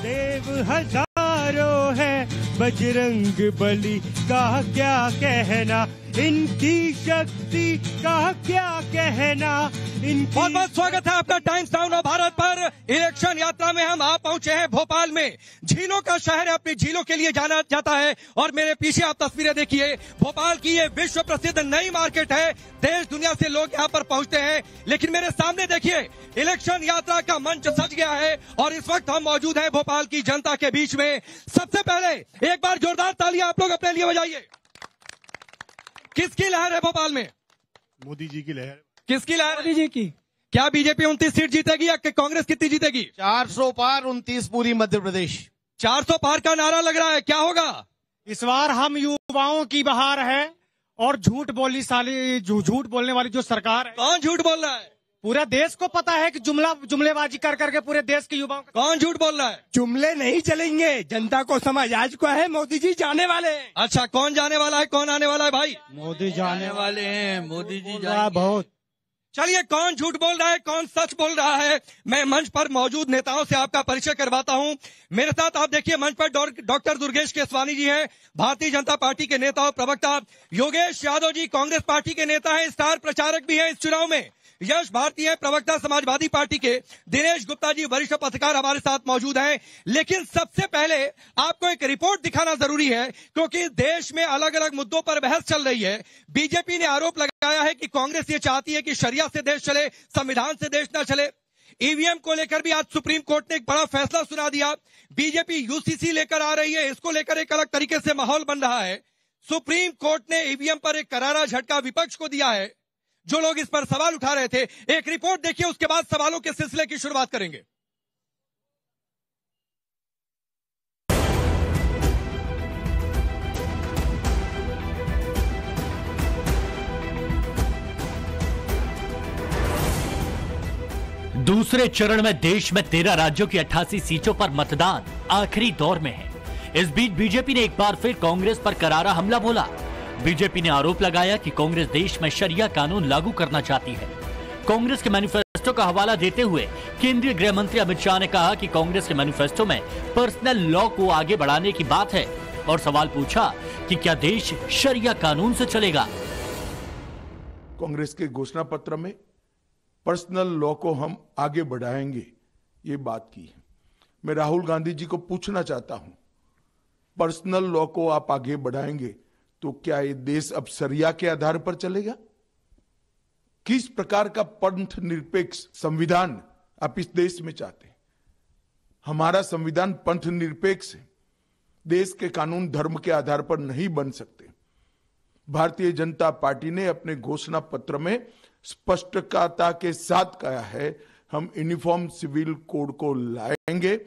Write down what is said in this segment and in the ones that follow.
देव हजारों है बजरंग बली का क्या कहना, इनकी शक्ति का क्या कहना। बहुत बहुत स्वागत है आपका टाइम्स नाउ भारत पर। इलेक्शन यात्रा में हम पहुंचे हैं भोपाल में। झीलों का शहर है, अपनी झीलों के लिए जाना जाता है और मेरे पीछे आप तस्वीरें देखिए। भोपाल की ये विश्व प्रसिद्ध नई मार्केट है, देश दुनिया से लोग यहाँ पर पहुंचते हैं। लेकिन मेरे सामने देखिए, इलेक्शन यात्रा का मंच सज गया है और इस वक्त हम मौजूद हैं भोपाल की जनता के बीच में। सबसे पहले एक बार जोरदार तालियां आप लोग अपने लिए बजाइए। किसकी लहर है भोपाल में? मोदी जी की लहर। किसकी लहर? मोदी जी की। क्या बीजेपी 29 सीट जीतेगी या कांग्रेस कितनी जीतेगी? 400 पार, 29 पूरी मध्य प्रदेश। 400 पार का नारा लग रहा है, क्या होगा? इस बार हम युवाओं की बहार है और झूठ बोलने वाली जो सरकार है। कौन झूठ बोल रहा है? पूरे देश को पता है कि जुमलेबाजी कर करके पूरे देश के युवाओं का। कौन झूठ बोल रहा है? जुमले नहीं चलेंगे, जनता को समझ आज को है मोदी जी जाने वाले हैं। अच्छा, कौन जाने वाला है, कौन आने वाला है भाई? मोदी जाने वाले हैं, मोदी जी बहुत। चलिए, कौन झूठ बोल रहा है, कौन सच बोल रहा है, मैं मंच पर मौजूद नेताओं से आपका परिचय करवाता हूं। मेरे साथ आप देखिए मंच पर डॉक्टर दुर्गेश केसवानी जी हैं, भारतीय जनता पार्टी के नेता और प्रवक्ता। योगेश यादव जी कांग्रेस पार्टी के नेता हैं, स्टार प्रचारक भी हैं इस चुनाव में। यश भारती है, प्रवक्ता समाजवादी पार्टी के। दिनेश गुप्ता जी वरिष्ठ पत्रकार हमारे साथ मौजूद हैं। लेकिन सबसे पहले आपको एक रिपोर्ट दिखाना जरूरी है, क्योंकि देश में अलग अलग मुद्दों पर बहस चल रही है। बीजेपी ने आरोप लगाया है कि कांग्रेस ये चाहती है कि शरिया से देश चले, संविधान से देश न चले। ईवीएम को लेकर भी आज सुप्रीम कोर्ट ने एक बड़ा फैसला सुना दिया। बीजेपी यूसीसी लेकर आ रही है, इसको लेकर एक अलग तरीके से माहौल बन रहा है। सुप्रीम कोर्ट ने ईवीएम पर एक करारा झटका विपक्ष को दिया है, जो लोग इस पर सवाल उठा रहे थे। एक रिपोर्ट देखिए, उसके बाद सवालों के सिलसिले की शुरुआत करेंगे। दूसरे चरण में देश में 13 राज्यों की 88 सीटों पर मतदान आखिरी दौर में है। इस बीच बीजेपी ने एक बार फिर कांग्रेस पर करारा हमला बोला। बीजेपी ने आरोप लगाया कि कांग्रेस देश में शरिया कानून लागू करना चाहती है। कांग्रेस के मैनिफेस्टो का हवाला देते हुए केंद्रीय गृह मंत्री अमित शाह ने कहा कि कांग्रेस के मैनिफेस्टो में पर्सनल लॉ को आगे बढ़ाने की बात है और सवाल पूछा कि क्या देश शरिया कानून से चलेगा। कांग्रेस के घोषणा पत्र में पर्सनल लॉ को हम आगे बढ़ाएंगे, ये बात की है। मैं राहुल गांधी जी को पूछना चाहता हूं, पर्सनल लॉ को आप आगे बढ़ाएंगे तो क्या ये देश अब शरिया के आधार पर चलेगा? किस प्रकार का पंथ निरपेक्ष संविधान आप इस देश में चाहते हैं? हमारा संविधान पंथ निरपेक्ष है। देश के कानून धर्म के आधार पर नहीं बन सकते। भारतीय जनता पार्टी ने अपने घोषणा पत्र में स्पष्टता के साथ कहा है, हम यूनिफॉर्म सिविल कोड को लाएंगे।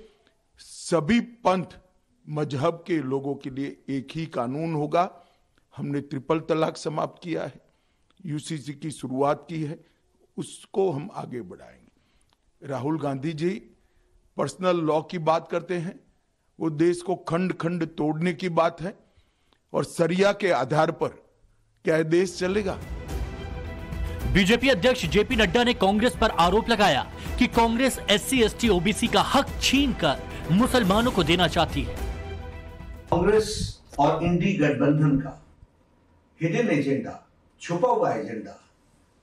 सभी पंथ मजहब के लोगों के लिए एक ही कानून होगा। हमने ट्रिपल तलाक समाप्त किया है, यूसीसी की शुरुआत की है, उसको हम आगे बढ़ाएंगे। राहुल गांधी जी पर्सनल लॉ की बात करते हैं, वो देश को खंड खंड तोड़ने की बात है और शरिया के आधार पर क्या देश चलेगा? बीजेपी अध्यक्ष जेपी नड्डा ने कांग्रेस पर आरोप लगाया कि कांग्रेस एससी, एसटी, ओबीसी का हक छीनकर मुसलमानों को देना चाहती है। कांग्रेस और इंडी गठबंधन का हिडन एजेंडा, छुपा हुआ एजेंडा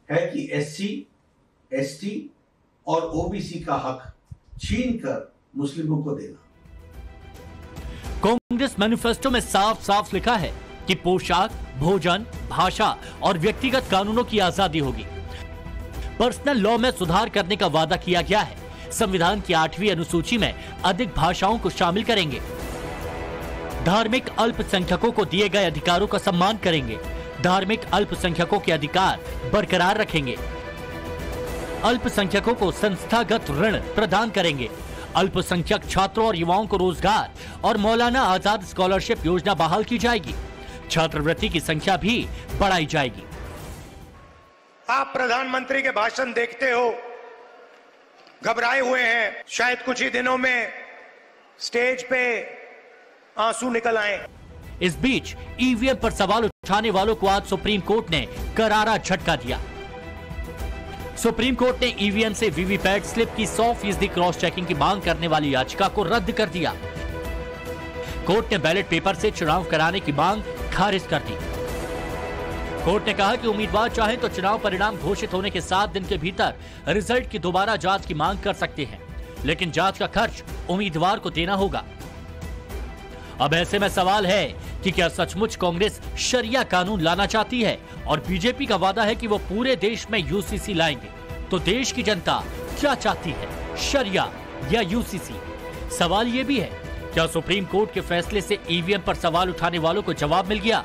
है कि एससी, एसटी और ओबीसी का हक छीनकर मुस्लिमों को देना। कांग्रेस मैनिफेस्टो में साफ साफ लिखा है कि पोशाक, भोजन, भाषा और व्यक्तिगत कानूनों की आजादी होगी। पर्सनल लॉ में सुधार करने का वादा किया गया है। संविधान की 8वीं अनुसूची में अधिक भाषाओं को शामिल करेंगे। धार्मिक अल्पसंख्यकों को दिए गए अधिकारों का सम्मान करेंगे। धार्मिक अल्पसंख्यकों के अधिकार बरकरार रखेंगे। अल्पसंख्यकों को संस्थागत ऋण प्रदान करेंगे। अल्पसंख्यक छात्रों और युवाओं को रोजगार और मौलाना आजाद स्कॉलरशिप योजना बहाल की जाएगी। छात्रवृत्ति की संख्या भी बढ़ाई जाएगी। आप प्रधानमंत्री के भाषण देखते हो, घबराए हुए हैं, शायद कुछ ही दिनों में स्टेज पे आंसू निकल आए। इस बीच ईवीएम पर सवाल उठाने वालों को आज सुप्रीम कोर्ट ने करारा झटका दिया। सुप्रीम कोर्ट ने ईवीएम से वीवीपैट स्लिप की 100% क्रॉस चेकिंग की मांग करने वाली याचिका को रद्द कर दिया। कोर्ट ने बैलेट पेपर से चुनाव कराने की मांग खारिज कर दी। कोर्ट ने कहा कि उम्मीदवार चाहे तो चुनाव परिणाम घोषित होने के 7 दिन के भीतर रिजल्ट की दोबारा जांच की मांग कर सकते हैं, लेकिन जांच का खर्च उम्मीदवार को देना होगा। अब ऐसे में सवाल है कि क्या सचमुच कांग्रेस शरिया कानून लाना चाहती है और बीजेपी का वादा है कि वो पूरे देश में यूसीसी लाएंगे, तो देश की जनता क्या चाहती है, शरिया या यूसीसी? सवाल ये भी है, क्या सुप्रीम कोर्ट के फैसले से ईवीएम पर सवाल उठाने वालों को जवाब मिल गया?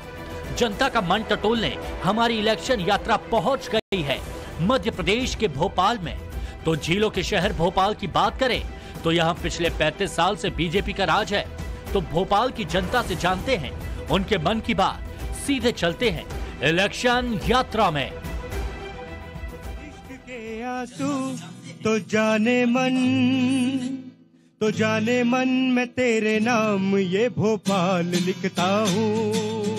जनता का मन टटोलने हमारी इलेक्शन यात्रा पहुंच गई है मध्य प्रदेश के भोपाल में। तो झीलों के शहर भोपाल की बात करें तो यहाँ पिछले 35 साल से बीजेपी का राज है। तो भोपाल की जनता से जानते हैं उनके मन की बात, सीधे चलते हैं इलेक्शन यात्रा में। इश्क के आंसू तो जाने मन मैं तेरे नाम ये भोपाल लिखता हूँ,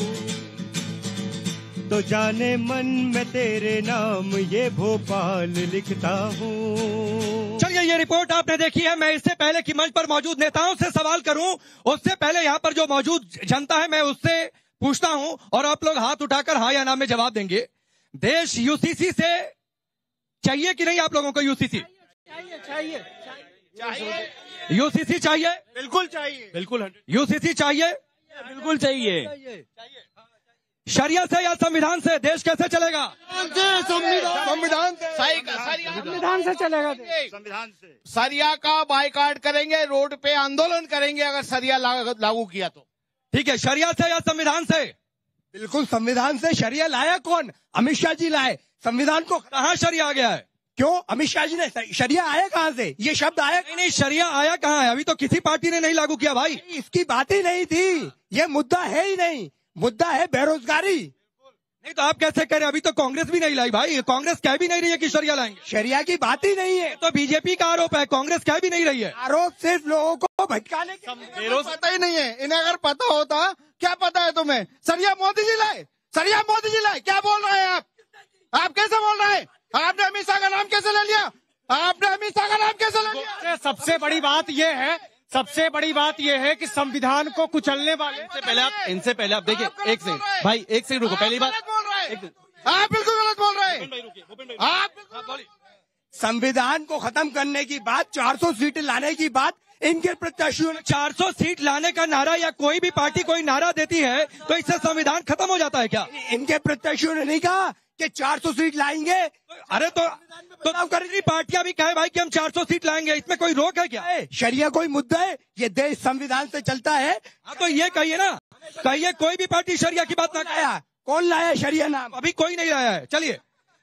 तो जाने मन मैं तेरे नाम ये भोपाल लिखता हूँ। चलिए, ये रिपोर्ट आपने देखी है। मैं इससे पहले कि मंच पर मौजूद नेताओं से सवाल करूं, उससे पहले यहाँ पर जो मौजूद जनता है मैं उससे पूछता हूं और आप लोग हाथ उठाकर हाँ या ना में जवाब देंगे। देश यूसीसी से चाहिए कि नहीं? आप लोगों को यूसीसी चाहिए। यूसीसी चाहिए? बिल्कुल चाहिए। बिल्कुल यूसीसी चाहिए? बिल्कुल चाहिए। शरिया से या संविधान से देश कैसे चलेगा? संविधान से चलेगा। संविधान से। सरिया का बाइकाट करेंगे, रोड पे आंदोलन करेंगे अगर सरिया लागू किया तो। ठीक है, शरिया से या संविधान से? बिल्कुल संविधान से। शरिया लाया कौन? अमित शाह जी लाए। संविधान को कहाँ शरिया आ गया है? क्यों? अमित शाह जी ने। शरिया आया कहाँ से? ये शब्द आया नहीं, शरिया आया कहाँ है? अभी तो किसी पार्टी ने नहीं लागू किया भाई। इसकी बात ही नहीं थी, ये मुद्दा है ही नहीं। मुद्दा है बेरोजगारी। नहीं तो आप कैसे कह रहे? अभी तो कांग्रेस भी नहीं लाई भाई। कांग्रेस कह भी नहीं रही है कि शरिया लाएंगे। शरिया की बात ही नहीं है। तो बीजेपी का आरोप है, कांग्रेस कह भी नहीं रही है। आरोप सिर्फ लोगों को भटकाने के। पता ही नहीं है इन्हें। अगर पता होता, क्या पता है तुम्हें? सरिया मोदी जी लाए, सरिया मोदी जी लाए। क्या बोल रहे हैं आप? आप कैसे बोल रहे हैं? आपने अमित शाह का नाम कैसे ले लिया? आपने अमित शाह का नाम कैसे ले लिया? सबसे बड़ी बात यह है कि संविधान को कुचलने वाले। इनसे पहले आप देखिए, एक सेकंड भाई, एक सेकंड रुको। पहली बात आप बिल्कुल गलत बोल रहे हैं। आप संविधान को खत्म करने की बात, 400 सीट लाने की बात इनके प्रत्याशियों ने। 400 सीट लाने का नारा या कोई भी पार्टी कोई नारा देती है तो इससे संविधान खत्म हो जाता है क्या? इनके प्रत्याशियों ने नहीं कहा कि 400 सीट लाएंगे। अरे तो करी पार्टियां भी कहे भाई कि हम 400 सीट लाएंगे, इसमें कोई रोक है क्या? शरिया कोई मुद्दा है? ये देश संविधान से चलता है। हाँ तो ये कहिए ना, कहिए कोई भी पार्टी शरिया की बात ना कहे। कौन लाया शरिया नाम? अभी कोई नहीं लाया है। चलिए,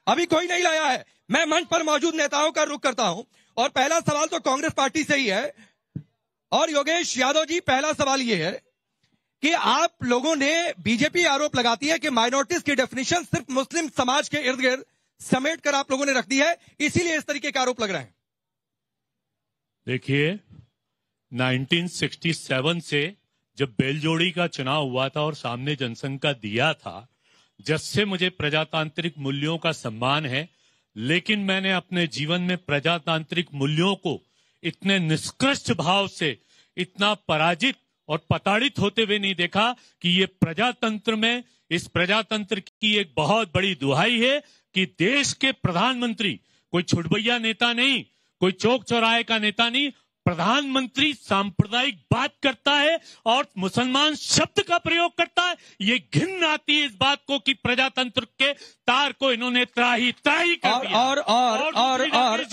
अभी कोई नहीं लाया है। मैं मंच पर मौजूद नेताओं का रुख करता हूं और पहला सवाल तो कांग्रेस पार्टी से ही है। और योगेश यादव जी, पहला सवाल ये है कि आप लोगों ने, बीजेपी आरोप लगाती है कि माइनॉरिटीज की डेफिनेशन सिर्फ मुस्लिम समाज के इर्द गिर्द समेट कर आप लोगों ने रख दी है, इसीलिए इस तरीके के आरोप लग रहे हैं। देखिए, 1967 से जब बेलजोड़ी का चुनाव हुआ था और सामने जनसंघ का दिया था, जब से मुझे प्रजातांत्रिक मूल्यों का सम्मान है, लेकिन मैंने अपने जीवन में प्रजातांत्रिक मूल्यों को इतने निष्कृष्ट भाव से, इतना पराजित और प्रताड़ित होते हुए नहीं देखा कि ये प्रजातंत्र में, इस प्रजातंत्र की एक बहुत बड़ी दुहाई है कि देश के प्रधानमंत्री कोई छुटभैया नेता नहीं, कोई चौक चौराहे का नेता नहीं, प्रधानमंत्री सांप्रदायिक बात करता है और मुसलमान शब्द का प्रयोग करता है। ये घिन आती है इस बात को कि प्रजातंत्र के तार को इन्होंने त्राही कर दिया। और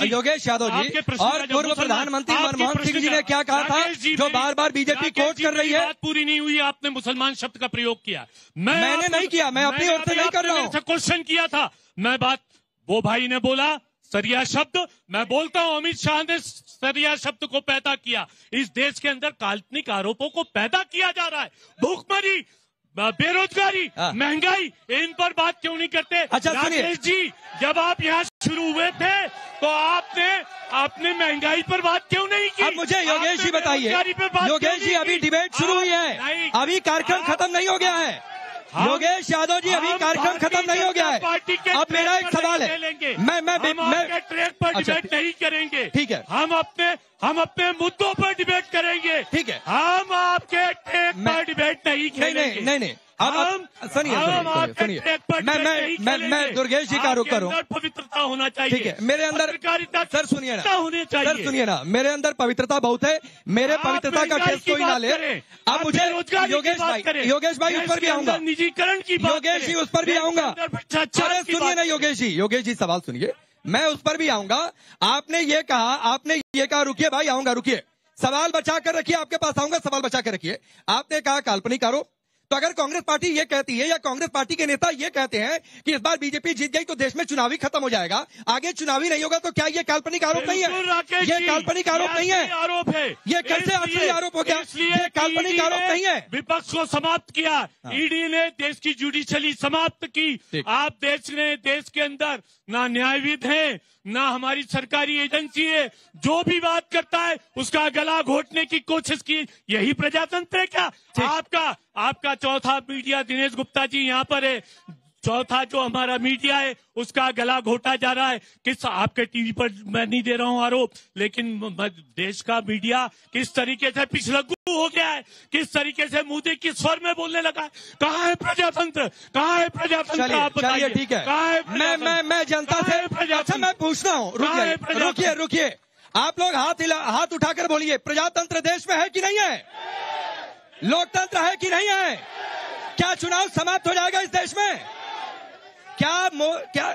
योगेश यादव जी और पूर्व प्रधानमंत्री मनमोहन सिंह जी ने क्या कहा था, जो बार बार बीजेपी कोट कर रही है? बात पूरी नहीं हुई, आपने मुसलमान शब्द का प्रयोग किया। मैंने नहीं किया, मैं अपनी ओर से नहीं कर रहा हूँ। क्वेश्चन किया था मैं, बात वो भाई ने बोला सरिया शब्द, मैं बोलता हूं अमित शाह ने सरिया शब्द को पैदा किया। इस देश के अंदर काल्पनिक आरोपों को पैदा किया जा रहा है। भूखमरी, बेरोजगारी, महंगाई, इन पर बात क्यों नहीं करते? अच्छा राकेश जी, जब आप यहाँ शुरू हुए थे तो आपने महंगाई पर बात क्यों नहीं की? अब मुझे योगेश जी बताइए। योगेश जी, अभी डिबेट शुरू हुई है, अभी कार्यक्रम खत्म नहीं हो गया है। योगेश यादव जी, अभी कार्यक्रम खत्म नहीं हो गया है। अब मेरा एक सवाल है, मैं ट्रैक पर डिबेट नहीं करेंगे। ठीक है, हम अपने मुद्दों पर डिबेट करेंगे। ठीक है, हम आपके ट्रैक पर डिबेट नहीं करेंगे। नहीं अब सुनिए, मैं दुर्गेश जी का रुख करूं। पवित्रता होना चाहिए। ठीक है, मेरे अंदर सर सुनिए ना, मेरे अंदर पवित्रता बहुत है। मेरे पवित्रता का टेस्ट कोई ना ले। अब मुझे योगेश भाई उस पर भी आऊंगा, निजीकरण की योगेश जी उस पर भी आऊंगा। अरे सुनिए ना योगेश जी सवाल सुनिए, मैं उस पर भी आऊंगा। आपने ये कहा रुकिए भाई, आऊंगा, रुकिए, सवाल बचा कर रखिए, आपके पास आऊंगा, सवाल बचा कर रखिए। आपने कहा काल्पनिक आरोप, तो अगर कांग्रेस पार्टी ये कहती है या कांग्रेस पार्टी के नेता ये कहते हैं कि इस बार बीजेपी जीत गई तो देश में चुनावी खत्म हो जाएगा, आगे चुनावी नहीं होगा, तो क्या ये काल्पनिक आरोप नहीं है? ये काल्पनिक आरोप नहीं है, आरोप है। ये कैसे असली आरोप हो गया? ये काल्पनिक आरोप नहीं है। विपक्ष को समाप्त किया, ईडी ने देश की जुडिशरी समाप्त की। आप देश के अंदर ना न्यायविद है, ना हमारी सरकारी एजेंसी है, जो भी बात करता है उसका गला घोटने की कोशिश की। यही प्रजातंत्र है क्या? आपका चौथा मीडिया, दिनेश गुप्ता जी यहाँ पर है, चौथा जो हमारा मीडिया है उसका गला घोटा जा रहा है। किस आपके टीवी पर मैं नहीं दे रहा हूँ आरोप, लेकिन देश का मीडिया किस तरीके से पिछलग्गू हो गया है, किस तरीके से मुद्दे की स्वर में बोलने लगा है। कहाँ है प्रजातंत्र? कहाँ है प्रजातंत्र? आप बताइए। ठीक है, मैं जनता से अच्छा मैं पूछता हूँ, रुकिए, आप लोग हाथ उठाकर बोलिए, प्रजातंत्र देश में है कि नहीं है? लोकतंत्र है कि नहीं है? क्या चुनाव समाप्त हो जाएगा इस देश में? क्या?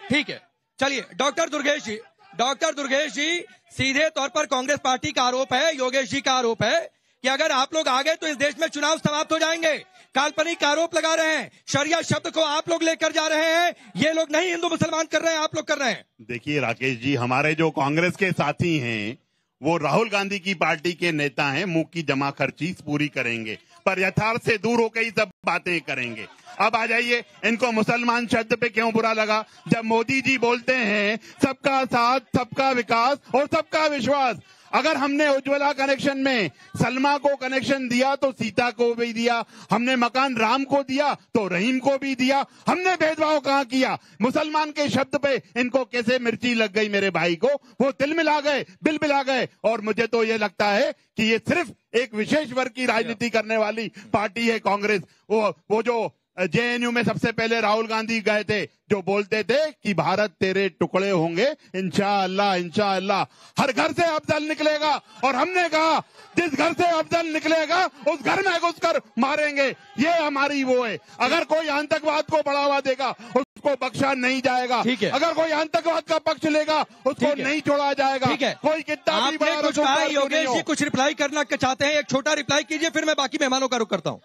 ठीक है, चलिए डॉक्टर दुर्गेश जी सीधे तौर पर कांग्रेस पार्टी का आरोप है, योगेश जी का आरोप है कि अगर आप लोग आ गए तो इस देश में चुनाव समाप्त हो जाएंगे। काल्पनिक आरोप लगा रहे हैं, शरिया शब्द को आप लोग लेकर जा रहे हैं, ये लोग नहीं हिंदू मुसलमान कर रहे हैं, आप लोग कर रहे हैं। देखिए राकेश जी, हमारे जो कांग्रेस के साथी हैं वो राहुल गांधी की पार्टी के नेता हैं, मुंह की जमा खर्ची पूरी करेंगे पर यथार्थ से दूर होकर ही सब बातें करेंगे। अब आ जाइए, इनको मुसलमान शब्द पे क्यों बुरा लगा? जब मोदी जी बोलते हैं सबका साथ, सबका विकास और सबका विश्वास, अगर हमने उज्ज्वला कनेक्शन में सलमा को कनेक्शन दिया तो सीता को भी दिया, हमने मकान राम को दिया तो रहीम को भी दिया, हमने भेदभाव कहाँ किया? मुसलमान के शब्द पे इनको कैसे मिर्ची लग गई मेरे भाई को, वो दिल मिला गए, बिल मिला गए। और मुझे तो ये लगता है कि ये सिर्फ एक विशेष वर्ग की राजनीति करने वाली पार्टी है कांग्रेस। वो जो जेएनयू में सबसे पहले राहुल गांधी गए थे, जो बोलते थे कि भारत तेरे टुकड़े होंगे, इंशाअल्लाह हर घर से अफजल निकलेगा। और हमने कहा जिस घर से अफजल निकलेगा उस घर में घुसकर मारेंगे। ये हमारी वो है। अगर कोई आतंकवाद को बढ़ावा देगा उसको बख्शा नहीं जाएगा, अगर कोई आतंकवाद का पक्ष लेगा उसको नहीं छोड़ा जाएगा। कोई कितना भी बड़ा योगेश जी कुछ रिप्लाई करना चाहते हैं, एक छोटा रिप्लाई कीजिए, फिर मैं बाकी मेहमानों का रुख करता हूँ।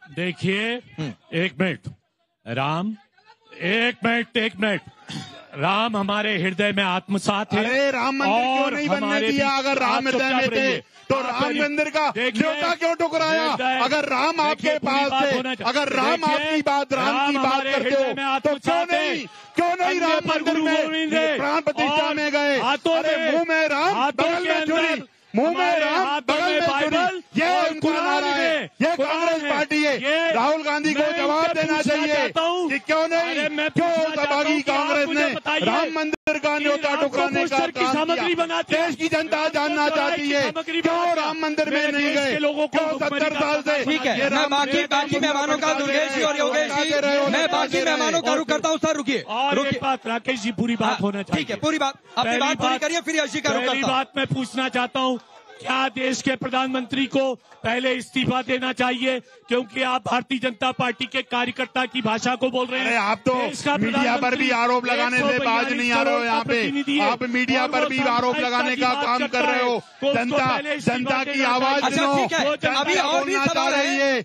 देखिए, एक मिनट राम हमारे हृदय में आत्मसात है। अरे राम मंदिर क्यों नहीं बनने दिया? अगर राम हृदय में थे तो राम मंदिर का न्योता क्यों ठुकराया? अगर राम आपके पास थे, अगर राम आपकी बात राम की बात करते हो तो क्यों नहीं राम मंदिर में प्राण प्रतिष्ठा में गए? अरे मुंह में राम, बगल में छुरी, मुंह में राम, बगल में छुरी, ये उनका नारा है, ये कांग्रेस पार्टी है। राहुल गांधी को जवाब देना चाहिए कि क्यों सहभागी कांग्रेस ने राम मंदिर का न्योता ठुकराने का काम किया। देश की जनता जानना चाहती है क्यों राम मंदिर में नहीं गए, क्यों 70 साल से। ठीक है, मैं बाकी मेहमानों का, दुर्गेश जी और योगेश जी, मैं बाकी मेहमानों का रुख करता हूँ। सर रुकिए, बात राकेश जी, पूरी बात होना चाहिए। ठीक है, पूरी बात, अपनी बात पूरी करिए, फिर यशी का रुख करता हूँ। पहली बात मैं पूछना चाहता हूँ, क्या देश के प्रधानमंत्री को पहले इस्तीफा देना चाहिए? क्योंकि आप भारतीय जनता पार्टी के कार्यकर्ता की भाषा को बोल रहे हैं। आप तो मीडिया पर भी आरोप लगाने से बाज नहीं आ रहे हो। यहाँ पे आप मीडिया पर भी आरोप लगाने का काम कर रहे हो। जनता की आवाज सुनो, अभी बोलना चाह रही है।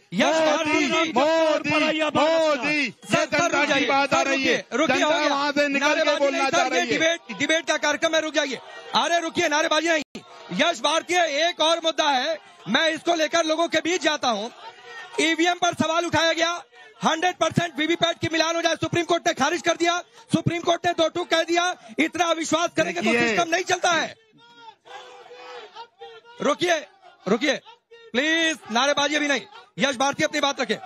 मोदी ये जनता की बात आ रही है, जनता वहाँ से निकल के बोलना चाह रही है। डिबेट का कार्यक्रम है, रुक जाइए। अरे रुकिए, नारेबाजी नहीं। यश भारतीय, एक और मुद्दा है, मैं इसको लेकर लोगों के बीच जाता हूं। ईवीएम पर सवाल उठाया गया, 100% वीवीपैट की मिलान हो जाए, सुप्रीम कोर्ट ने खारिज कर दिया, सुप्रीम कोर्ट ने 2 टूक कह दिया। इतना अविश्वास करेंगे तो सिस्टम नहीं चलता है। रुकिए प्लीज, नारेबाजी अभी नहीं। यश भारतीय अपनी बात रखे।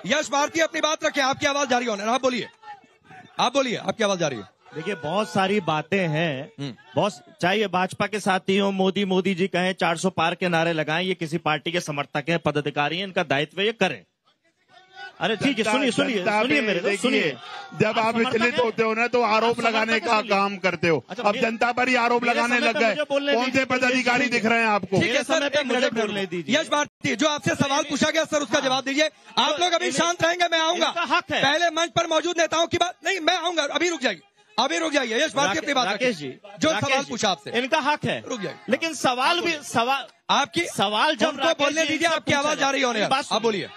यश भारती अपनी बात रखें, आपकी आवाज जारी होने, आप बोलिए, आपकी आवाज जारी है। देखिए बहुत सारी बातें हैं, बहुत चाहे भाजपा के साथी हो, मोदी जी कहें, 400 पार के नारे लगाएं, ये किसी पार्टी के समर्थक हैं, पदाधिकारी हैं, इनका दायित्व ये करें। अरे ठीक है, सुनिए मेरे, सुनिए। जब आप विचलित होते हो ना तो आरोप लगाने का काम करते हो। अब जनता पर ही आरोप लगाने लग गए। कौन से पदाधिकारी दिख रहे हैं आपको? ठीक है सर, मुझे बोलने दीजिए। यश भारती, जो आपसे सवाल पूछा गया सर, उसका जवाब दीजिए। आप लोग अभी शांत रहेंगे, मैं आऊंगा। पहले मंच पर मौजूद नेताओं की बात नहीं, मैं आऊंगा, अभी रुक जाइए। यश भारती अपनी बात, राकेश जी, जो सवाल पूछा आपसे, इनका हक है, रुक जाइए। लेकिन आपकी सवाल जब बोलने दीजिए, आपकी आवाज जा रही होने, आप बोलिए।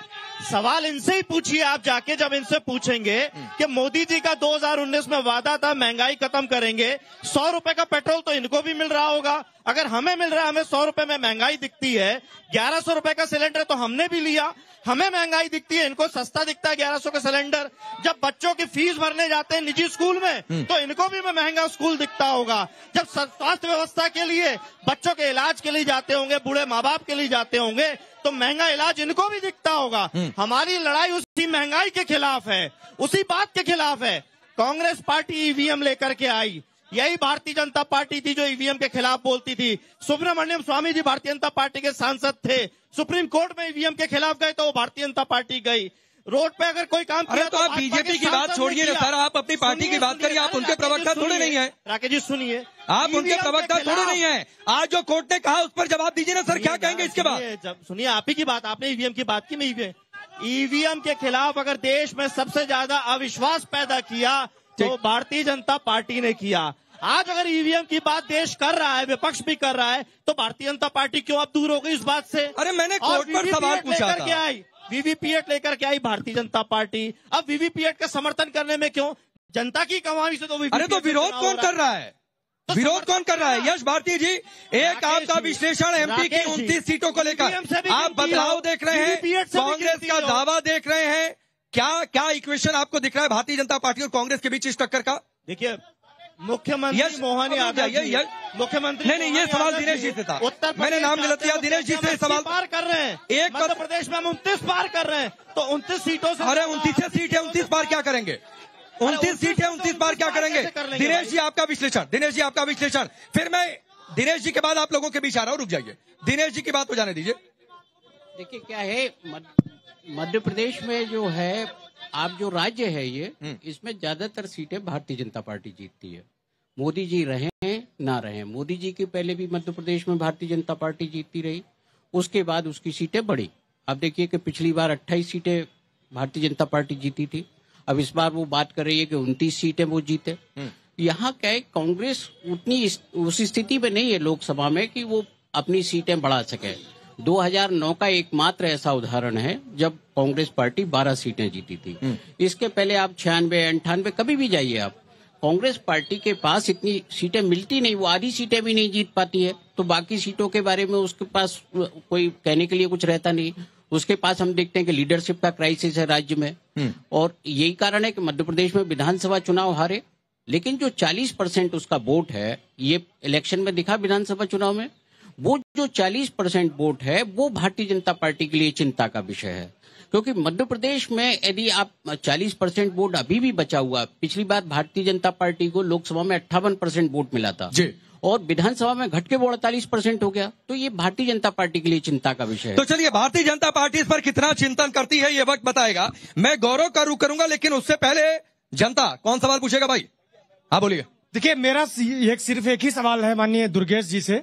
सवाल इनसे ही पूछिए आप जाके, जब इनसे पूछेंगे कि मोदी जी का 2019 में वादा था महंगाई खत्म करेंगे, 100 रुपए का पेट्रोल तो इनको भी मिल रहा होगा। अगर हमें मिल रहा है, हमें 100 रुपए में महंगाई दिखती है, 1100 रुपए का सिलेंडर तो हमने भी लिया, हमें महंगाई दिखती है, इनको सस्ता दिखता है 1100 का सिलेंडर। जब बच्चों की फीस भरने जाते हैं निजी स्कूल में तो इनको भी महंगा स्कूल दिखता होगा। जब स्वास्थ्य व्यवस्था के लिए, बच्चों के इलाज के लिए जाते होंगे, बूढ़े माँ बाप के लिए जाते होंगे, तो महंगा इलाज इनको भी दिखता होगा। हमारी लड़ाई उसी महंगाई के खिलाफ है, उसी बात के खिलाफ है। कांग्रेस पार्टी ईवीएम लेकर के आई, यही भारतीय जनता पार्टी थी जो ईवीएम के खिलाफ बोलती थी। सुब्रमण्यम स्वामी जी भारतीय जनता पार्टी के सांसद थे, सुप्रीम कोर्ट में ईवीएम के खिलाफ गए तो वो भारतीय जनता पार्टी गई। रोड पे अगर कोई काम किया तो आप बीजेपी की बात छोड़िए ना सर, आप अपनी पार्टी की बात करिए। आप उनके प्रवक्ता थोड़े नहीं है। राकेश जी सुनिए, आप उनके प्रवक्ता थोड़े नहीं है। आज जो कोर्ट ने कहा उस पर जवाब दीजिए ना सर, क्या कहेंगे इसके बाद? सुनिए, आप ही की बात, आपने ईवीएम की बात की, मैं ईवीएम के खिलाफ अगर देश में सबसे ज्यादा अविश्वास पैदा किया तो भारतीय जनता पार्टी ने किया। आज अगर ईवीएम की बात देश कर रहा है, विपक्ष भी कर रहा है, तो भारतीय जनता पार्टी क्यों अब दूर हो गई इस बात से? अरे मैंने कोर्ट पर सवाल पूछा था, वीवीपीएट लेकर के आई भारतीय जनता पार्टी। अब वीवीपीएट का समर्थन करने में क्यों? जनता की कमाई से तो अरे तो विरोध कौन कर रहा है? विरोध कौन कर रहा है? यश भारती जी, एक आपका विश्लेषण एमपी की 29 सीटों को लेकर आप बदलाव देख रहे हैं, कांग्रेस का दावा देख रहे हैं, क्या इक्वेशन आपको दिख रहा है भारतीय जनता पार्टी और कांग्रेस के बीच इस टक्कर का? देखिए, मुख्यमंत्री मोहन यादव, मुख्यमंत्री नहीं, ये सवाल दिनेश जी से था, मैंने नाम गलत लिया। दिनेश जी से सवाल पार कर रहे हैं, एक मध्य प्रदेश में हम 29 पार कर रहे हैं, तो 29 सीटों से, अरे 29 सीट है, 29 पार क्या करेंगे? 29 सीट है, 29 पार क्या करेंगे? दिनेश जी आपका विश्लेषण, फिर मैं दिनेश जी के बाद आप लोगों के बीच आ रहा हूँ, रुक जाइए, दिनेश जी की बात को जाने दीजिए। देखिए क्या है, मध्य प्रदेश में जो है, आप जो राज्य है ये, इसमें ज्यादातर सीटें भारतीय जनता पार्टी जीतती है। मोदी जी रहे ना रहे, मोदी जी के पहले भी मध्य प्रदेश में भारतीय जनता पार्टी जीतती रही, उसके बाद उसकी सीटें बढ़ी। अब देखिए कि पिछली बार 28 सीटें भारतीय जनता पार्टी जीती थी, अब इस बार वो बात कर रही है कि 29 सीटें वो जीते। यहाँ क्या है, कांग्रेस उतनी उस स्थिति में नहीं है लोकसभा में कि वो अपनी सीटें बढ़ा सके। 2009 का एकमात्र ऐसा उदाहरण है जब कांग्रेस पार्टी 12 सीटें जीती थी। इसके पहले आप 96, 98 कभी भी जाइए आप, कांग्रेस पार्टी के पास इतनी सीटें मिलती नहीं, वो आधी सीटें भी नहीं जीत पाती है, तो बाकी सीटों के बारे में उसके पास कोई कहने के लिए कुछ रहता नहीं। उसके पास हम देखते हैं कि लीडरशिप का क्राइसिस है राज्य में, और यही कारण है कि मध्य प्रदेश में विधानसभा चुनाव हारे। लेकिन जो 40% उसका वोट है, ये इलेक्शन में दिखा विधानसभा चुनाव में, वो जो 40% वोट है वो भारतीय जनता पार्टी के लिए चिंता का विषय है। क्योंकि मध्य प्रदेश में यदि आप 40% वोट अभी भी बचा हुआ, पिछली बार भारतीय जनता पार्टी को लोकसभा में 58% वोट मिला था जी, और विधानसभा में घट के वो 48% हो गया, तो ये भारतीय जनता पार्टी के लिए चिंता का विषय है। तो चलिए, भारतीय जनता पार्टी इस पर कितना चिंतन करती है ये वक्त बताएगा। मैं गौरव का रुख करूंगा, लेकिन उससे पहले जनता कौन सवाल पूछेगा भाई? हाँ बोलिए। देखिए, मेरा सिर्फ एक ही सवाल है माननीय दुर्गेश जी से,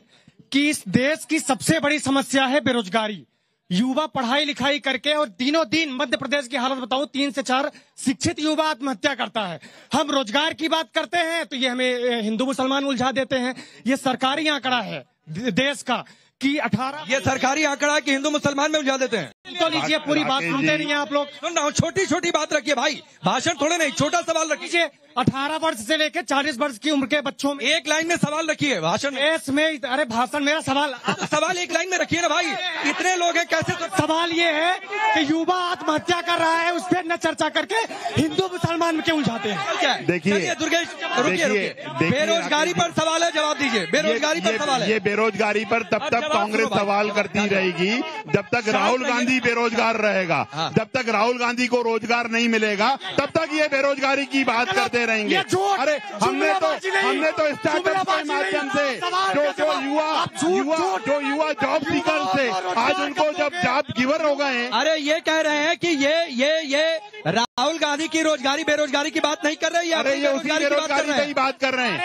कि इस देश की सबसे बड़ी समस्या है बेरोजगारी। युवा पढ़ाई लिखाई करके, और दिनों दिन मध्य प्रदेश की हालत बताऊं, 3 से 4 शिक्षित युवा आत्महत्या करता है। हम रोजगार की बात करते हैं तो ये हमें हिंदू मुसलमान उलझा देते हैं। ये सरकारी आंकड़ा है देश का कि 18, ये सरकारी आंकड़ा है कि हिंदू मुसलमान में उलझा देते हैं। तो लीजिए, पूरी बात सुनते नहीं है आप लोग। सुन रहा हूँ, छोटी छोटी बात रखिए भाई, भाषण थोड़े नहीं, छोटा सवाल रखिए। 18 वर्ष से लेकर 40 वर्ष की उम्र के बच्चों में एक लाइन में सवाल रखिए भाषण में। अरे भाषण, मेरा सवाल एक लाइन में रखिए ना भाई, इतने लोग हैं कैसे? तो सवाल ये है कि युवा आत्महत्या कर रहा है, उस पर न चर्चा करके हिंदू मुसलमान में क्यों उलझाते हैं? देखिए दुर्गेश, रुकिए, बेरोजगारी पर सवाल है, जवाब दीजिए। बेरोजगारी पर सवाल है। ये बेरोजगारी पर तब तक कांग्रेस सवाल करती रहेगी जब तक राहुल गांधी गांधी बेरोजगार रहेगा। जब तक राहुल गांधी को रोजगार नहीं मिलेगा तब तक ये बेरोजगारी की बात करते रहेंगे। अरे हमने तो स्टार्टअप के माध्यम से जो युवा जॉब सीकर थे आज उनको जब जॉब गिवर हो गए हैं। अरे ये कह रहे हैं कि ये राहुल गांधी की रोजगारी बेरोजगारी की बात नहीं कर रहे हैं। अरे ये उसी बेरोजगारी की बात कर रहे हैं।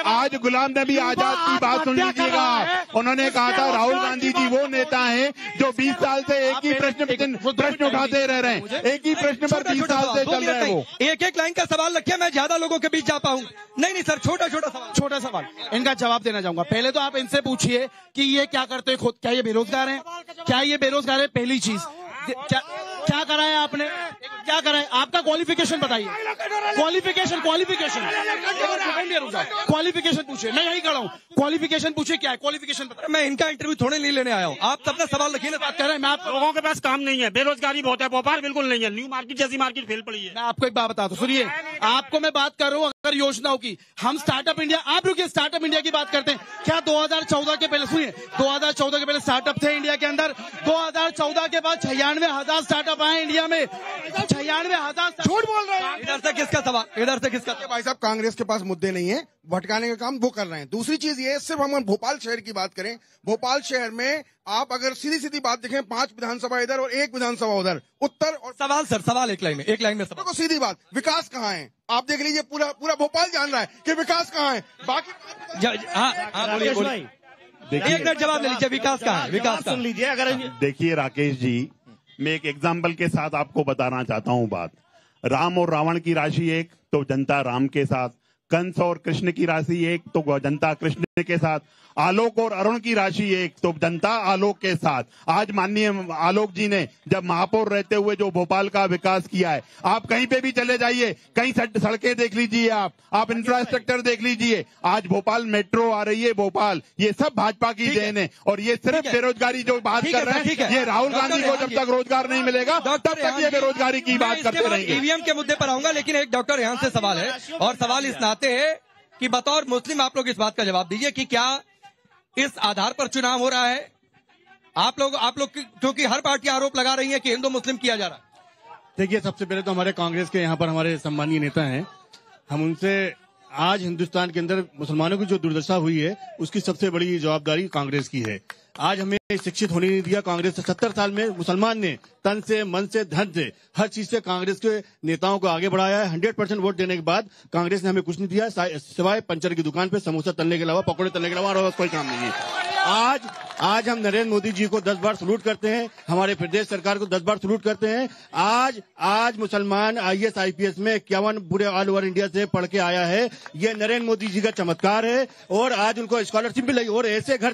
आज गुलाम नबी आजाद की बात सुन लीजिएगा। उन्होंने कहा था राहुल गांधी जी वो नेता हैं जो 20 साल से एक ही प्रश्न उठाते रह रहे हैं, एक ही प्रश्न पर 20 साल से चल रहे हैं। वो एक लाइन का सवाल रखिए, मैं ज्यादा लोगों के बीच जा पाऊं। नहीं सर, छोटा सवाल इनका जवाब देना चाहूंगा। पहले तो आप इनसे पूछिए कि ये क्या करते हैं खुद, क्या ये बेरोजगार हैं? क्या ये बेरोजगार है? पहली चीज क्या करा है आपने, क्या करा है? आपका क्वालिफिकेशन बताइए। क्वालिफिकेशन पूछिए। मैं यही खड़ा हूँ, क्वालिफिकेशन पूछिए क्या है, क्वालिफिकेशन बताइए। मैं इनका इंटरव्यू थोड़े नहीं लेने आया हूँ। आप सबने सवाल रखिए ना। बात कह रहे हैं, मैं आप लोगों के पास काम नहीं है, बेरोजगारी बहुत है, भोपाल बिल्कुल नहीं है, न्यू मार्केट जैसी मार्केट फेल पड़ी है। मैं आपको एक बात बता दूं, सुनिए, आपको मैं बात कर रहा हूँ अगर योजनाओं की। हम स्टार्टअप इंडिया, आप रुकिए, स्टार्टअप इंडिया की बात करते हैं। क्या 2014 के पहले, सुनिए, 2014 के पहले स्टार्टअप थे इंडिया के अंदर? 2014 के बाद 96,000 स्टार्टअप आए इंडिया में। 96,000। झूठ बोल रहे हैं। इधर से किसका सवाल? भाई साहब, कांग्रेस के पास मुद्दे नहीं है, भटकाने का काम वो कर रहे हैं। दूसरी चीज ये, सिर्फ हम भोपाल शहर की बात करें, भोपाल शहर में आप अगर सीधी बात देखें, 5 विधानसभा इधर और 1 विधानसभा उधर, उत्तर और सवाल एक लाइन में सवाल। देखो सीधी बात, विकास कहाँ है? आप देख लीजिए, पूरा भोपाल जान रहा है कि विकास कहाँ है। बाकी एक मिनट जवाब ले लीजिए, विकास कहाँ है? विकास सुन लीजिए। अगर देखिए राकेश जी, मैं एक एग्जाम्पल के साथ आपको बताना चाहता हूँ बात। राम और रावण की राशि एक तो जनता राम के साथ, कंस और कृष्ण की राशि एक तो जनता कृष्ण के साथ, आलोक और अरुण की राशि एक तो जनता आलोक के साथ। आज माननीय आलोक जी ने जब महापौर रहते हुए जो भोपाल का विकास किया है, आप कहीं पे भी चले जाइए, कहीं सड़कें देख लीजिए, आप इंफ्रास्ट्रक्चर देख लीजिए। आज भोपाल मेट्रो आ रही है, भोपाल, ये सब भाजपा की देन है। और ये सिर्फ बेरोजगारी जो बात कर रहे हैं, ये राहुल गांधी को जब तक रोजगार नहीं मिलेगा तब तक ये बेरोजगारी की बात करते रहेंगे। ईवीएम के मुद्दे पर आऊंगा, लेकिन एक डॉक्टर यहाँ से सवाल है, और सवाल इस नाते है कि बतौर मुस्लिम आप लोग इस बात का जवाब दीजिए कि क्या इस आधार पर चुनाव हो रहा है? आप लोग क्योंकि हर पार्टी आरोप लगा रही है कि हिंदू मुस्लिम किया जा रहा है। देखिए, सबसे पहले तो हमारे कांग्रेस के यहाँ पर हमारे सम्मानीय नेता हैं, हम उनसे आज हिंदुस्तान के अंदर मुसलमानों की जो दुर्दशा हुई है उसकी सबसे बड़ी जवाबदारी कांग्रेस की है। आज हमें शिक्षित होने नहीं दिया कांग्रेस से। 70 साल में मुसलमान ने तन से, मन से, धन से, हर चीज से कांग्रेस के नेताओं को आगे बढ़ाया है। 100% वोट देने के बाद कांग्रेस ने हमें कुछ नहीं दिया सिवाय पंचर की दुकान पे समोसा तलने के अलावा, पकौड़े तलने के अलावा और कोई काम नहीं है। आज हम नरेंद्र मोदी जी को 10 बार सलूट करते हैं, हमारे प्रदेश सरकार को 10 बार सलूट करते हैं। आज मुसलमान IAS IPS में 51 पूरे ऑल ओवर इंडिया से पढ़ के आया है। ये नरेंद्र मोदी जी का चमत्कार है। और आज उनको स्कॉलरशिप भी लगी। और ऐसे घर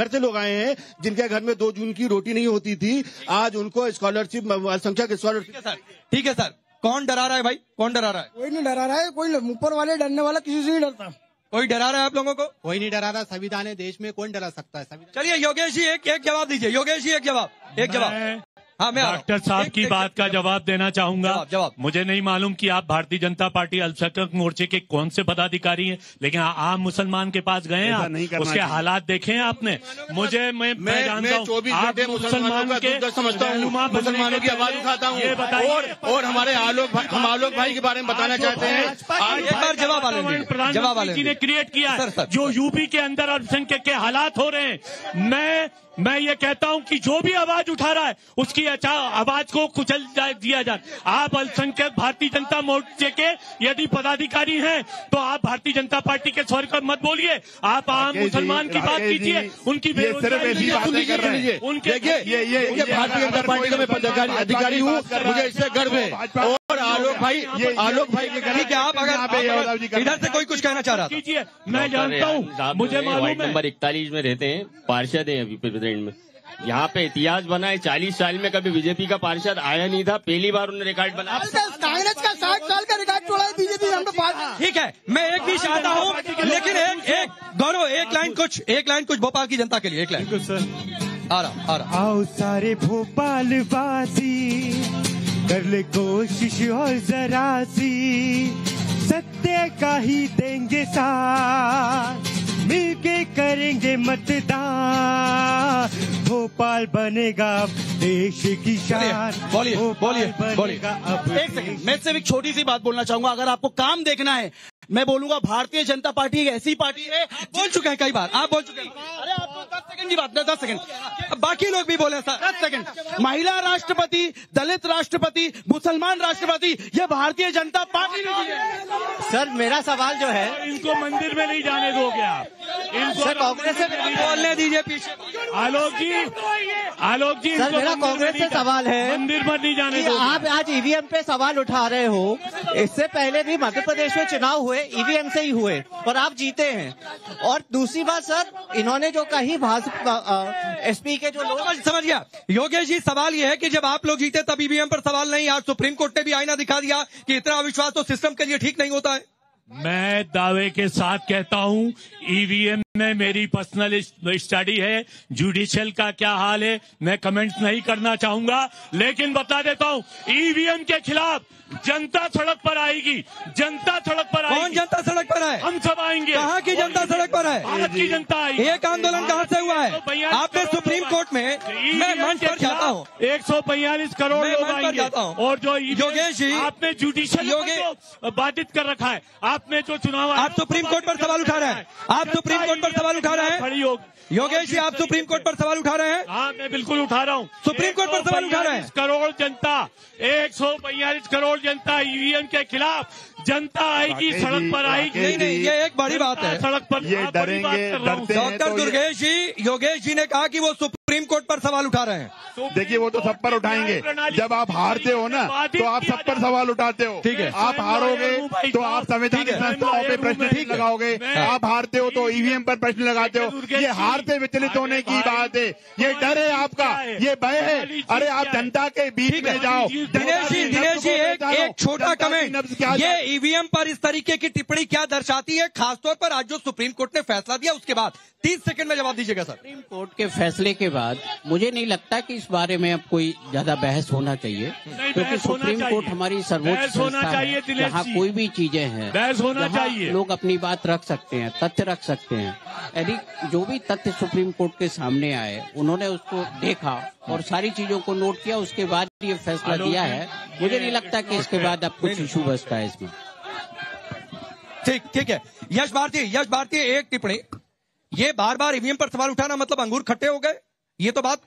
से लोग आए हैं जिनके घर में 2 जून की रोटी नहीं होती थी, आज उनको स्कॉलरशिप, अल्पसंख्यक स्कॉलरशिप। ठीक है सर, कौन डरा रहा है भाई? कौन डरा रहा है? कोई नहीं डरा रहा है, कोई ऊपर वाले डरने वाला किसी से नहीं डरता। कोई डरा रहा है आप लोगों को? कोई नहीं डरा रहा। संविधान है देश में, कौन डरा सकता है? चलिए योगेश जी एक जवाब दीजिए। योगेश जी एक जवाब। हाँ, मैं डॉक्टर साहब की बात का जवाब देना चाहूंगा। जवाब। मुझे नहीं मालूम कि आप भारतीय जनता पार्टी अल्पसंख्यक मोर्चे के कौन से पदाधिकारी हैं, लेकिन आम मुसलमान के पास गए हैं, उसके हालात देखे हैं आपने? मैं जानता हूँ आप मुसलमानों के मुसलमानों की आवाज उठाता हूँ। ये बताइए। और हमारे आलोक भाई के बारे में बताना चाहते हैं। एक बार प्रधानमंत्री जी ने क्रिएट किया है जो यूपी के अंदर अल्पसंख्यक के हालात हो रहे हैं। मैं ये कहता हूं कि जो भी आवाज उठा रहा है उसकी आवाज को कुचल दिया जाए। आप अल्पसंख्यक भारतीय जनता मोर्चे के यदि पदाधिकारी हैं तो आप भारतीय जनता पार्टी के स्वर पर मत बोलिए, आप आम मुसलमान की बात कीजिए। उनकी बेरोजगारी उनके भारतीय जनता पार्टी का मैं अधिकारी हूँ, मुझे इससे गर्व है। और आलोक भाई ठीक है, आप अगर इधर से कोई कुछ कहना चाह रहा कीजिए। मैं जानता हूँ, मुझे मालूम है। नंबर 41 में रहते हैं, पार्षद हैं अभी प्रेसिडेंट में। यहाँ पे इतिहास बना है, 40 साल में कभी बीजेपी का पार्षद आया नहीं था, पहली बार उन्होंने रिकॉर्ड बनाया। कांग्रेस का 60 साल का रिकॉर्ड तोड़ा है बीजेपी। हम तो ठीक है, मैं एक भी चाहता हूँ, लेकिन एक गौरव, एक लाइन कुछ भोपाल की जनता के लिए, एक लाइन आ रहा। आओ सारे भोपाल वासी, कर ले कोशिश और जरा सी, सत्य का ही देंगे साथ, मिलके करेंगे मतदान। भोपाल बनेगा अब देश की शान। बोलिए बनेगा अब। एक सेकंड, मैं सिर्फ एक छोटी सी बात बोलना चाहूंगा। अगर आपको काम देखना है, मैं बोलूंगा भारतीय जनता पार्टी एक ऐसी पार्टी है। बोल चुके हैं कई बार, आप बोल चुके हैं। अरे आपको 10 सेकंड की बात, 10 सेकंड, बाकी लोग भी बोले सर। 10 सेकंड। महिला राष्ट्रपति, दलित राष्ट्रपति, मुसलमान राष्ट्रपति, ये भारतीय जनता पार्टी ने दी है। सर मेरा सवाल जो है, इनको मंदिर में नहीं जाने दोगे आप, इनको कांग्रेस से बोलने दीजिए पीछे। आलोक जी सर मेरा कांग्रेस से सवाल है, मंदिर में नहीं जाने दोगे। आप आज ईवीएम पे सवाल उठा रहे हो। इससे पहले भी मध्य प्रदेश में चुनाव हुए ईवीएम से ही हुए और आप जीते हैं। और दूसरी बात सर, इन्होंने जो कही भाजपा एसपी के जो लोग, समझ गया योगेश जी, सवाल ये है कि जब आप लोग जीते तब ईवीएम पर सवाल नहीं, आज सुप्रीम कोर्ट ने भी आईना दिखा दिया कि इतना अविश्वास तो सिस्टम के लिए ठीक नहीं होता है। मैं दावे के साथ कहता हूं, ईवीएम में मेरी पर्सनल स्टडी है, जुडिशियल का क्या हाल है मैं कमेंट्स नहीं करना चाहूंगा, लेकिन बता देता हूं ईवीएम के खिलाफ जनता सड़क पर आएगी, जनता सड़क पर आएगी। कौन जनता सड़क पर है? हम सब आएंगे। कहाँ की जनता सड़क पर है? भारत की जनता आएगी। एक आंदोलन कहाँ से हुआ है? आपने सुप्रीम कोर्ट में, मैं मंच पर जाता हूँ, 142 करोड़ लोग आएंगे। और जो योगेश जी, आपने जुडिशियल को बाधित कर रखा है, आपने जो चुनाव, आप सुप्रीम कोर्ट पर सवाल उठा रहे हैं, आप सुप्रीम कोर्ट पर सवाल उठा रहे हैं। योगेश जी, आप सुप्रीम कोर्ट पर सवाल उठा रहे हैं? हाँ मैं बिल्कुल उठा रहा हूँ। सुप्रीम कोर्ट पर सवाल उठा रहे हैं। करोड़ जनता, 142 करोड़ जनता ईवीएम के खिलाफ, जनता आएगी, सड़क पर आएगी। नहीं, ये एक बड़ी बात है। सड़क पर ये डरेंगे, डरते हैं। डॉक्टर दुर्गेश जी, योगेश जी ने कहा कि वो सुप्रीम कोर्ट पर सवाल उठा रहे हैं। देखिए वो तो सब पर उठाएंगे। जब आप हारते हो ना तो आप सब पर सवाल उठाते हो। ठीक है। आप हारोगे तो आप संवैधानिक संस्थाओं पे प्रश्न लगाओगे, आप हारते हो तो ईवीएम पर प्रश्न लगाते हो। ये हार से विचलित होने की बात है, ये डर है आपका, ये भय है। अरे आप जनता के बीच में जाओ। दिनेश जी एक छोटा कमेंट, ये ईवीएम पर इस तरीके की टिप्पणी क्या दर्शाती है, खासतौर पर आज जो सुप्रीम कोर्ट ने फैसला दिया उसके बाद? 30 सेकंड में जवाब दीजिएगा सर। सुप्रीम कोर्ट के फैसले के बाद मुझे नहीं लगता कि इस बारे में अब कोई ज्यादा बहस होना चाहिए, क्योंकि सुप्रीम कोर्ट हमारी सर्वोच्च संस्था है, जहाँ कोई भी चीजें हैं बहस होना चाहिए, लोग अपनी बात रख सकते हैं, तथ्य रख सकते हैं। यदि जो भी तथ्य सुप्रीम कोर्ट के सामने आए, उन्होंने उसको देखा और सारी चीजों को नोट किया, उसके बाद ये फैसला दिया है। मुझे नहीं लगता कि इसके बाद अब कुछ इशू बचता है इसमें। ठीक है। यश भारती एक टिप्पणी, ये बार बार ईवीएम पर सवाल उठाना मतलब अंगूर खट्टे हो गए, ये तो बात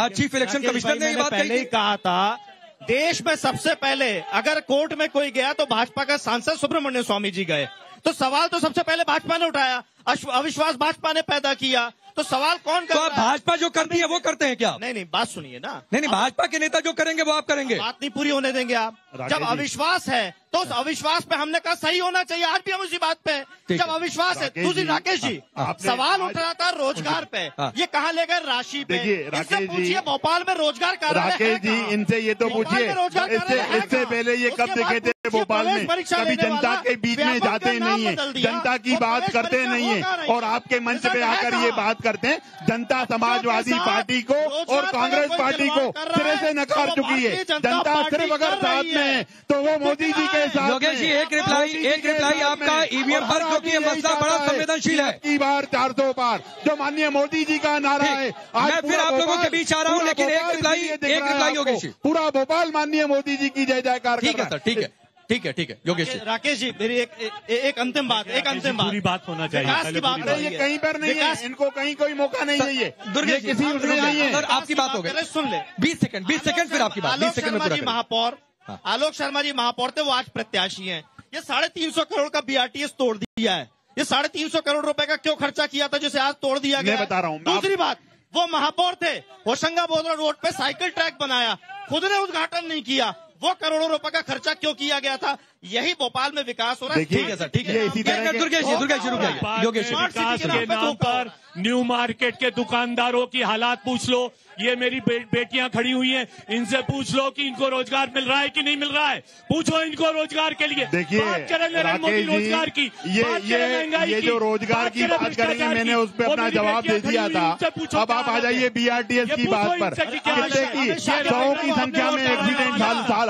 चीफ इलेक्शन कमिश्नर ने ये बात पहले ही कहा था। देश में सबसे पहले अगर कोर्ट में कोई गया तो भाजपा का सांसद सुब्रमण्यम स्वामी जी गए, तो सवाल तो सबसे पहले भाजपा ने उठाया, अविश्वास भाजपा ने पैदा किया, तो सवाल कौन कर रहा है? भाजपा जो करती है वो करते हैं क्या? नहीं, बात सुनिए ना। नहीं, भाजपा के नेता जो करेंगे वो आप करेंगे। बात नहीं पूरी होने देंगे आप। जब अविश्वास है तो उस अविश्वास पे हमने कहा सही होना चाहिए, आज भी हम उसी बात पे। जब अविश्वास है, दूसरी राकेश जी सवाल उठ रहा था रोजगार पे, ये कहाँ ले गए राशि पे? इनसे पूछिए भोपाल में रोजगार कार्यालय। राकेश जी इनसे ये तो पूछिए, इससे पहले ये कब दिखे थे भोपाल में? कभी जनता के बीच में जाते नहीं है, जनता की बात करते नहीं है, और आपके मंच पे आकर ये बात करते हैं। जनता समाजवादी पार्टी को और कांग्रेस पार्टी को सिरे से नकार चुकी है। जनता सिर्फ अगर साथ में है तो वो मोदी जी के साथ। योगेश जी एक रिप्लाई आपका ईवीएम पर, क्योंकि ये मसला बड़ा संवेदनशील है। की बार 400 पार जो माननीय मोदी जी का नारा है, मैं फिर आप लोगों के बीच आ रहा हूँ, लेकिन एक रिप्लाई योगेश जी। पूरा भोपाल माननीय मोदी जी की जय जयकार। ठीक है सर, ठीक है योगेश जी। राकेश जी मेरी एक अंतिम बात, पूरी बात होना चाहिए। की बात ये कहीं पर नहीं है, इनको कहीं कोई मौका नहीं चाहिए। दुर्गेश किसी उसमें नहीं है। सर आपकी बात हो गई, सुन ले 20 सेकंड फिर आपकी बात। 20 सेकंड में पूरा महापौर आलोक शर्मा जी महापौर थे, वो आज प्रत्याशी हैं। ये 350 करोड़ का बीआरटीएस तोड़ दिया है। ये 350 करोड़ रुपए का क्यों खर्चा किया था जिसे आज तोड़ दिया गया? मैं बता रहा हूँ। दूसरी बात, वो महापौर थे, होशंगाबाद रोड पे साइकिल ट्रैक बनाया, खुद ने उद्घाटन नहीं किया, वो करोड़ों रुपए का खर्चा क्यों किया गया था? यही भोपाल में विकास हो रहा है। ठीक है सर, ठीक है। इसी तरह दुर्गेश जी योगेश जी, विकास के नाम पर न्यू मार्केट के दुकानदारों की हालात पूछ लो। ये मेरी बेटियां खड़ी हुई हैं, इनसे पूछ लो कि इनको रोजगार मिल रहा है कि नहीं मिल रहा है। पूछो इनको रोजगार के लिए। देखिए रोजगार की, ये जो रोजगार की बात करेंगे, मैंने उस पर अपना जवाब दे दिया था। अब आप आ जाइए बीआरटीएस की बात पर। कितने की 100 की संख्या में एक्सीडेंट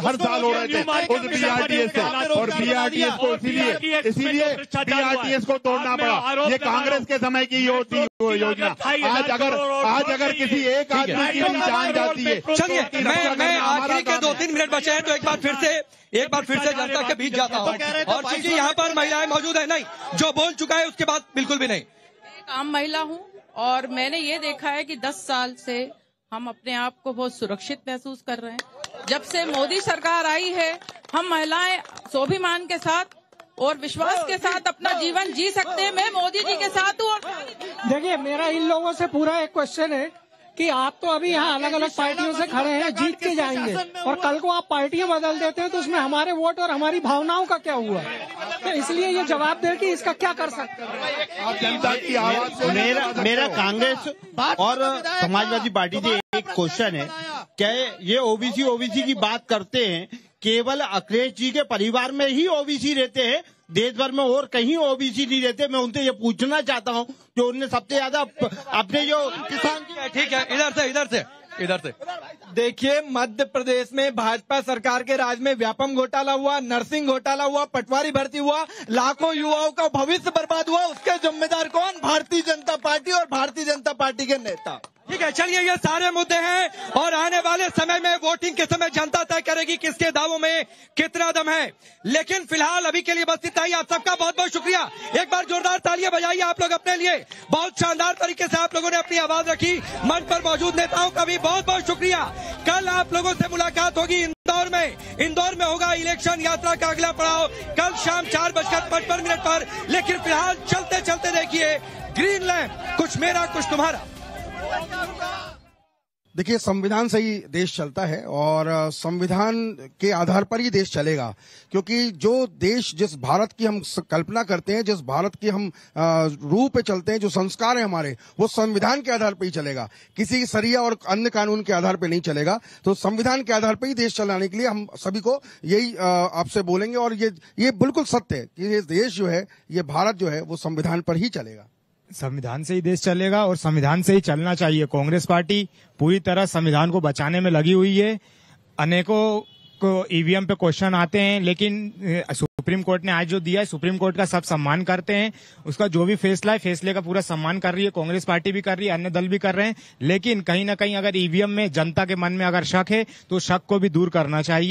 हर साल हो रहे थे उस बीआरटीएस से। और बीआरटीएस को इसीलिए बीआरटीएस को तोड़ना पड़ा। ये कांग्रेस के समय की योजना। आज अगर किसी एक आदमी की भी जान जाती है। चलिए मैं आखिरी के 2-3 मिनट बचे हैं तो एक बार फिर से जनता के बीच जाता हूँ। और क्योंकि यहाँ पर महिलाएं मौजूद है, नहीं जो बोल चुका है उसके बाद बिल्कुल भी नहीं। एक आम महिला हूँ और मैंने ये देखा है कि 10 साल से हम अपने आप को बहुत सुरक्षित महसूस कर रहे हैं। जब से मोदी सरकार आई है हम महिलाएं स्वाभिमान के साथ और विश्वास के साथ अपना जीवन जी सकते हैं। मैं मोदी जी के साथ हूँ। देखिए, मेरा इन लोगों से पूरा एक क्वेश्चन है कि आप तो अभी यहाँ अलग अलग पार्टियों से खड़े हैं, जीत के जाएंगे और कल को आप पार्टियां बदल देते हैं तो उसमें हमारे वोट और हमारी भावनाओं का क्या हुआ? तो इसलिए ये जवाब दे कि इसका क्या कर सकते हैं आप जनता की आवाज। मेरा कांग्रेस और समाजवादी पार्टी से एक क्वेश्चन है, क्या ये ओबीसी की बात करते हैं, केवल अखिलेश जी के परिवार में ही ओबीसी रहते हैं, देश भर में और कहीं ओबीसी नहीं रहते? मैं उनसे ये पूछना चाहता हूँ जो उनने सबसे ज्यादा अपने जो किसान। ठीक है, इधर से देखिए, मध्य प्रदेश में भाजपा सरकार के राज में व्यापम घोटाला हुआ, नर्सिंग घोटाला हुआ, पटवारी भर्ती हुआ, लाखों युवाओं का भविष्य बर्बाद हुआ। उसके जिम्मेदार कौन? भारतीय जनता पार्टी और भारतीय जनता पार्टी के नेता। ठीक है, चलिए ये सारे मुद्दे हैं और आने वाले समय में वोटिंग के समय जनता तय करेगी किसके दावों में कितना दम है। लेकिन फिलहाल अभी के लिए बस इतना ही। आप सबका बहुत बहुत शुक्रिया। एक बार जोरदार तालियां बजाइए आप लोग अपने लिए। बहुत शानदार तरीके से आप लोगों ने अपनी आवाज रखी। मंच पर मौजूद नेताओं का भी बहुत बहुत शुक्रिया। कल आप लोगों से मुलाकात होगी इंदौर में होगा इलेक्शन यात्रा का अगला पड़ाव कल शाम 4:55 पर। लेकिन फिलहाल चलते चलते देखिए ग्रीन लैंप, कुछ मेरा कुछ तुम्हारा। देखिए, संविधान से ही देश चलता है और संविधान के आधार पर ही देश चलेगा, क्योंकि जो देश, जिस भारत की हम कल्पना करते हैं, जिस भारत की हम रूप पे चलते हैं, जो संस्कार है हमारे, वो संविधान के आधार पर ही चलेगा, किसी शरिया और अन्य कानून के आधार पर नहीं चलेगा। तो संविधान के आधार पर ही देश चलाने के लिए हम सभी को यही आपसे बोलेंगे। और ये बिल्कुल सत्य है कि ये देश जो है, ये भारत जो है, वो संविधान पर ही चलेगा। संविधान से ही देश चलेगा और संविधान से ही चलना चाहिए। कांग्रेस पार्टी पूरी तरह संविधान को बचाने में लगी हुई है। अनेकों को ईवीएम पे क्वेश्चन आते हैं, लेकिन सुप्रीम कोर्ट ने आज जो दिया है, सुप्रीम कोर्ट का सब सम्मान करते हैं। उसका जो भी फैसला है, फैसले का पूरा सम्मान कर रही है कांग्रेस पार्टी भी कर रही है, अन्य दल भी कर रहे हैं। लेकिन कहीं ना कहीं अगर ईवीएम में जनता के मन में अगर शक है तो शक को भी दूर करना चाहिए।